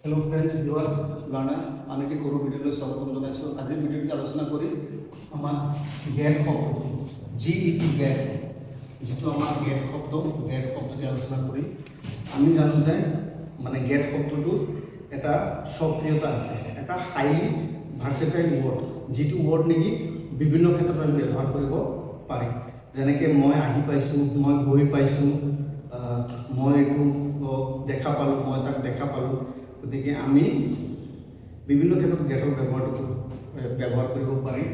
Hello friends viewers learner आन eighty सৰু ভিডিঅ'লৈ স্বাগতম জনাইছোঁ। আজিৰ ভিডিঅ'টোত আলোচনা কৰি আমাৰ গেট শব্দ GET গেট যিটো আমাৰ গেট শব্দটি আলোচনা কৰি আমি জানো যে মানে গেট শব্দটোৰ এটা স্বকীয়তা আছে, এটা হাইলি ভাৰ্চেটাইল ৱৰ্ড, যিটো ৱৰ্ড নেকি বিভিন্ন ক্ষেত্ৰত আমি ব্যৱহাৰ কৰিব পাৰি। যেনেকৈ মই আহি পাইছোঁ, মই গৈ পাইছোঁ, মই এইটো দেখা পালোঁ, মই তাক দেখা পালোঁ। গতিকে আমি বিভিন্ন ক্ষেত্ৰত গেটৰ ব্যৱহাৰ কৰিব পাৰি।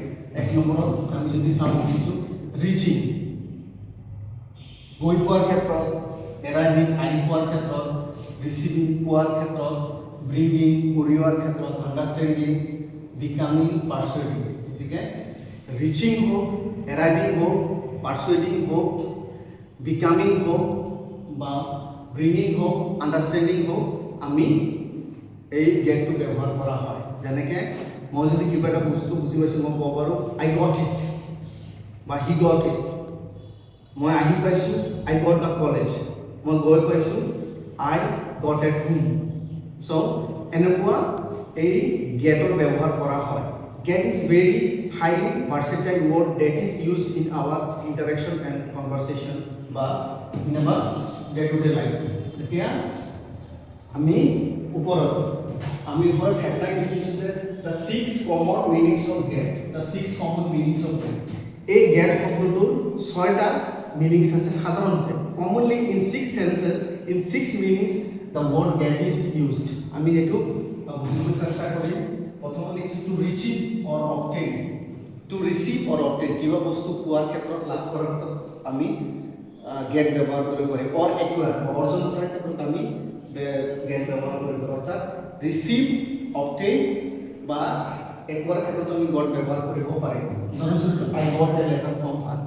এক নম্বৰত আমি যদি চাওঁ দেখিছোঁ ৰিচিং, গৈ পোৱাৰ ক্ষেত্ৰত, এৰাইভিং আহি পোৱাৰ ক্ষেত্ৰত, ৰিচিভিং পোৱাৰ ক্ষেত্ৰত, ব্ৰিঙিং কঢ়িওৱাৰ ক্ষেত্ৰত, আণ্ডাৰষ্টেণ্ডিং, বিকামিং, পাৰ্চুৱেডিং। গতিকে ৰিচিং হোক, এৰাইভিং হোক, পাৰ্চুৱেডিং হোক, বিকামিং হোক বা ব্ৰিঙিং হোক, আণ্ডাৰষ্টেণ্ডিং হোক, আমি এই গেটটো ব্যৱহাৰ কৰা হয়। যেনেকৈ মই যদি কিবা এটা বস্তু বুজি পাইছোঁ, মই ক'ব পাৰোঁ আই গট ইট বা হি গট ইট। মই আহি পাইছোঁ, আই গট দ্য কলেজ। মই গৈ পাইছোঁ, I got at home. So' এনেকুৱা এই গেটৰ ব্যৱহাৰ কৰা হয়। Get is very highly versatile word that is used in our interaction and conversation বা in our day to day life. এতিয়া আমি ওপৰত হেডলাইন লিখিছোঁ যে the 6 common meanings of get. The 6 common meanings of get. এই get শব্দটোৰ 6টা meanings আছে সাধাৰণতে। Commonly in 6 sentences, in 6 meanings the word gate is used. আমি এইটো বুজিবলৈ চেষ্টা কৰিম। প্ৰথমতে লিখিছোঁ to receive or obtain. To receive or obtain, কিবা বস্তু পোৱাৰ ক্ষেত্ৰত, লাভ কৰাৰ ক্ষেত্ৰত আমি গেট ব্যৱহাৰ কৰিব পাৰি। অৰ একুৱাৰ, অৰ্জন কৰাৰ ক্ষেত্ৰত আমি গেট ব্যৱহাৰ কৰিব পাৰোঁ। অৰ্থাৎ ৰিচিভ, অবটেইন বা একুৱাৰ ক্ষেত্ৰত আমি গট ব্যৱহাৰ কৰিব পাৰিম। উদাহৰণস্বৰূপে I got a letter from her.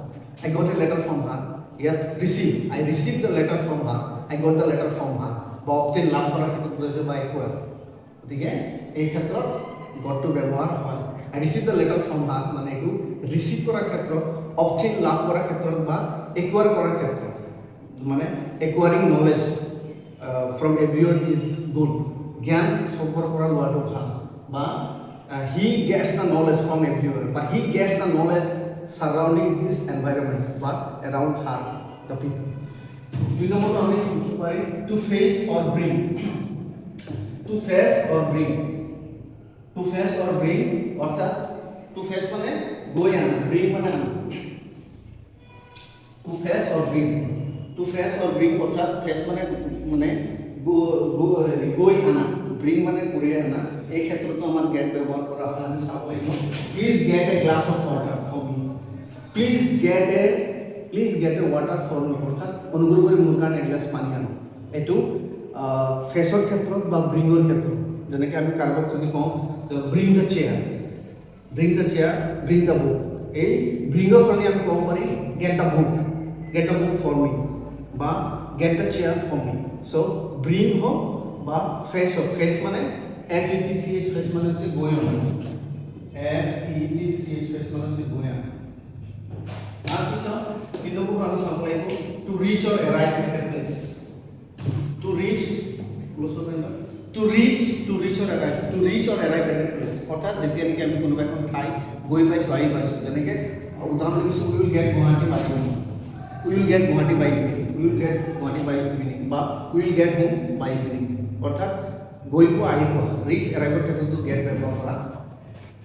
I got a letter from her. ইয়াত receive, I receive the letter from her, I got the letter from her. বা অবটেইন, লাভ কৰাৰ ক্ষেত্ৰত বুজাইছে বা একুৱাৰ। গতিকে এই ক্ষেত্ৰত গটটো ব্যৱহাৰ হয়। আই ৰিচিভ দ্য লেটাৰ ফ্ৰম হাৰ মানে এইটো ৰিচিভ কৰাৰ ক্ষেত্ৰত, অবটেইন লাভ কৰাৰ ক্ষেত্ৰত বা একুৱাৰ কৰাৰ ক্ষেত্ৰত, মানে acquiring knowledge from everyone is good. জ্ঞান চবৰ পৰা লোৱাটো ভাল। বা he gets the knowledge from everyone বা he gets the knowledge surrounding his environment বা এৰাউণ্ড হাৰ দ্য পিপল। 2 নম্বৰটো আমি লিখিব পাৰিম to fetch or bring. To fetch or bring. To fetch or bring অৰ্থাৎ টু ফেচ মানে গৈ আনা, ব্ৰিং মানে আনা। To fetch or bring. To fetch or bring অৰ্থাৎ ফেচ মানে গৈ আনা, ব্ৰিং মানে কঢ়িয়াই আনা। এই ক্ষেত্ৰতো আমাৰ গেট ব্যৱহাৰ কৰা হয়। আমি চাব লাগিব please get a glass of water for me. Please get a water for me অৰ্থাৎ অনুগ্ৰহ কৰি মোৰ কাৰণে এগিলাছ পানী আনো। এইটো ফেচৰ ক্ষেত্ৰত বা ব্ৰিঙৰ ক্ষেত্ৰত। যেনেকৈ আমি কাৰোবাক যদি কওঁ bring the chair, bring the chair, bring the book. এই ব্ৰিঙৰ কাৰণে আমি ক'ব পাৰি get the book, get the book for me বা get the chair for me. So' bring হওক বা ফেচ হওক। ফেচ মানে FETCH, ফেচ মানে হৈছে গৈ অনা। FETCH, ফেচ মানে হৈছে গৈ অনা। তাৰপিছত 3 নম্বৰটো আমি চাব লাগিব to reach or arrive at a place. To reach or arrive at a place অৰ্থাৎ যেতিয়া নেকি আমি কোনোবা এখন ঠাই গৈ পাইছোঁ, আহি পাইছোঁ। যেনেকৈ উদাহৰণ দিছোঁ will get Guwahati by evening. Will get Guwahati by evening, will get Guwahati by evening বা will get home by evening অৰ্থাৎ গৈ পোৱা, আহি পোৱা। ৰিচ এৰাইভৰ ক্ষেত্ৰতো গেট ব্যৱহাৰ কৰা।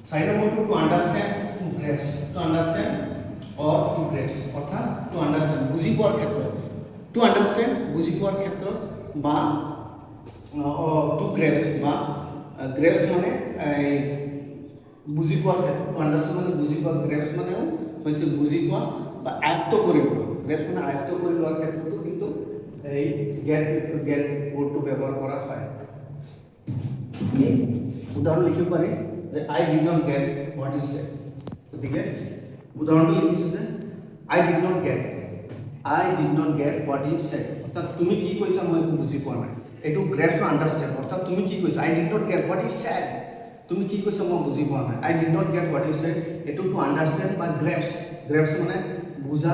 4 নম্বৰটো to understand, to grasp. To understand or to grasp অৰ্থাৎ টু আণ্ডাৰষ্টেণ্ড বুজি পোৱাৰ ক্ষেত্ৰত, টু আণ্ডাৰষ্টেণ্ড বুজি পোৱাৰ ক্ষেত্ৰত বা টু গ্ৰেপছ বা গ্ৰেপছ মানে বুজি পোৱাৰ ক্ষেত্ৰত। টু আণ্ডাৰষ্টেণ্ড মানে বুজি পোৱা, গ্ৰেপছ মানেও হৈছে বুজি পোৱা বা আয়ত্ত কৰি লোৱা। গ্ৰেপছ মানে আয়ত্ত কৰি লোৱাৰ ক্ষেত্ৰতো কিন্তু এই গেট ৱৰ্ডটো ব্যৱহাৰ কৰা হয়। উদাহৰণ লিখিব পাৰি যে I did not get what you said. গতিকে উদাহৰণটো লিখিছোঁ যে I did not get what you said অৰ্থাৎ তুমি কি কৈছা মই একো বুজি পোৱা নাই। এইটো গ্ৰেপছ আণ্ডাৰষ্টেণ্ড অৰ্থাৎ তুমি কি কৈছা। I did not get what you said, তুমি কি কৈছা মই বুজি পোৱা নাই। I did not get what you said এইটো টু আণ্ডাৰষ্টেণ্ড বা গ্ৰেপছ। গ্ৰেপছ মানে বুজা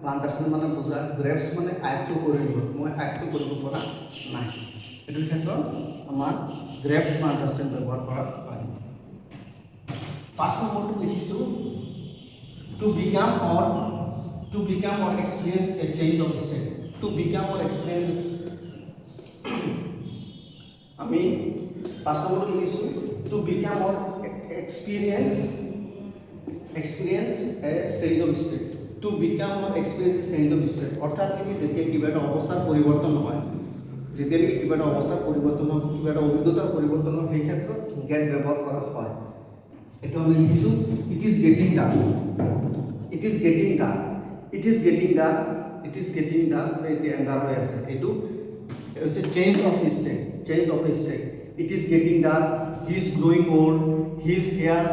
বা আণ্ডাৰষ্টেণ্ড মানে বুজা। গ্ৰেপছ মানে আয়ত্ত কৰি লোৱা, মই আয়ত্ত কৰিব পৰা নাই। এইটোৰ ক্ষেত্ৰত আমাৰ গ্ৰেপছ বা আণ্ডাৰষ্টেণ্ড ব্যৱহাৰ কৰা হয় 5 নম্বৰটো লিখিছোঁ to become or experience a change of state to become or experience আমি 5 নম্বৰটো লিখিছোঁ to become or experience a change of state to become or experience a change of state অৰ্থাৎ কি যেতিয়া কিবা এটা অৱস্থাৰ পৰিৱৰ্তন হয় যেতিয়া কিবা এটা অৱস্থাৰ পৰিৱৰ্তন হয় কিবা এটা অভিজ্ঞতাৰ পৰিৱৰ্তন হয় সেই ক্ষেত্ৰত get ব্যৱহাৰ কৰা হয় এটো আমি লিখিছোঁ it is getting dark যে এতিয়া এন্ধাৰ হৈ আছে এটো হৈছে change of state it is getting dark he is growing old his hair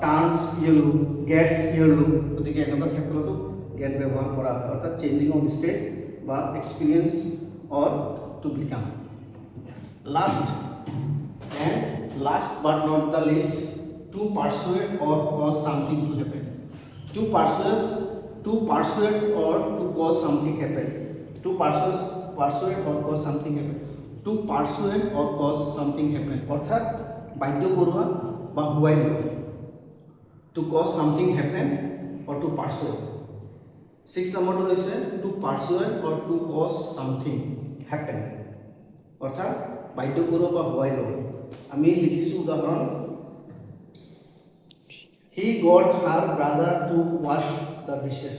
turns yellow gets yellow গতিকে এনেকুৱা ক্ষেত্ৰতো get ব্যৱহাৰ কৰা হয় অৰ্থাৎ চেঞ্জিং অফ state বা experience or to become last but not the least to persuade or cause something to happen to persuade or to cause something happen to persuade or cause something happen to persuade or cause something happen অর্থাৎ বাধ্য কৰোৱা বা হুৱাই লোৱা to cause something happen or to persuade 6 নম্বৰটো হৈছে to persuade or to cause something happen অৰ্থাৎ বাধ্য কৰোৱা বা হুৱাই লোৱা আমি লিখিছোঁ উদাহৰণ He got her brother to wash the dishes.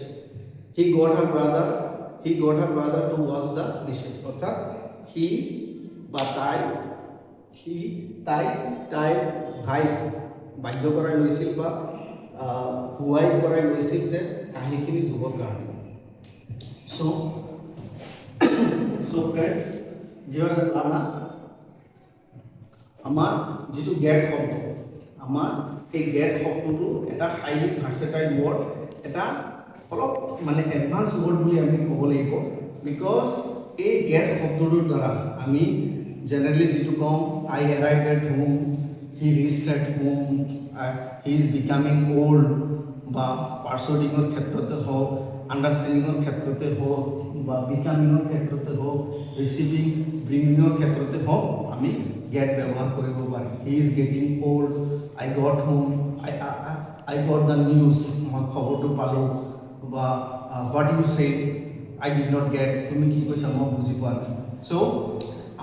He got her brother to wash the dishes. অর্থাৎ তাই ভাই বাধ্য কৰাই লৈছিল বা হুৱাই কৰাই লৈছিল যে কাহিনীখিনি ধুবৰ কাৰণে so friends viewers and learner আমাৰ যেটো গেট শব্দ আমাৰ এই গেট শব্দটো এটা হাইলি ভাৰ্সেটাইল ওয়াৰ্ড এটা অলপ মানে এডভান্স ওয়াৰ্ড বুলি আমি ক'ব লাগিব বিকজ এই গেট শব্দটোৰ দ্বাৰা আমি জেনাৰেলি যেটো come I arrived at home he reached at home he is becoming old বা পাৰ্সুডিঙৰ ক্ষেত্ৰতে হওক আণ্ডাৰষ্টেণ্ডিঙৰ ক্ষেত্ৰতে হওক বা বিকামিঙৰ ক্ষেত্ৰতে হওক ৰিচিভিং ব্ৰিঙিঙৰ ক্ষেত্ৰতে হওক আমি get ব্যবহাৰ কৰিব পাৰি he is getting old I got home I got the news মই খবৰটো পালো বা what you said I did not get তুমি কি কৈছা মই বুজি পোৱা নাই so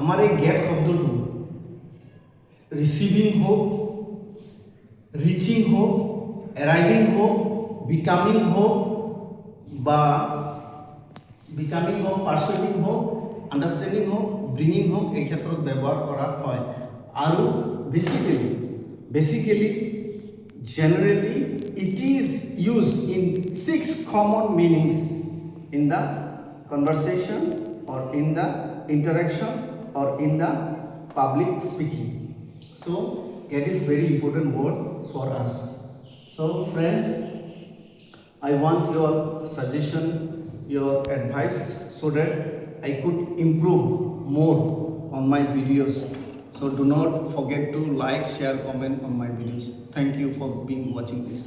আমাৰ এই get শব্দটো ৰিচিভিং হোক ৰিচিং হোক এৰাইভিং হোক বিকামিং হোক বা বিকামিং হোক পাৰ্সুডিং হোক আণ্ডাৰষ্টেণ্ডিং হোক ব্ৰিঙিং হোক এই ক্ষেত্ৰত ব্যৱহাৰ কৰা হয় আৰু basically generally it is used in 6 common meanings in the conversation or in the interaction or in the public speaking so it is very important word for us so friends I want your suggestion your advice so that I could improve more on my videos so do not forget to like share comment on my videos thank you for being watching this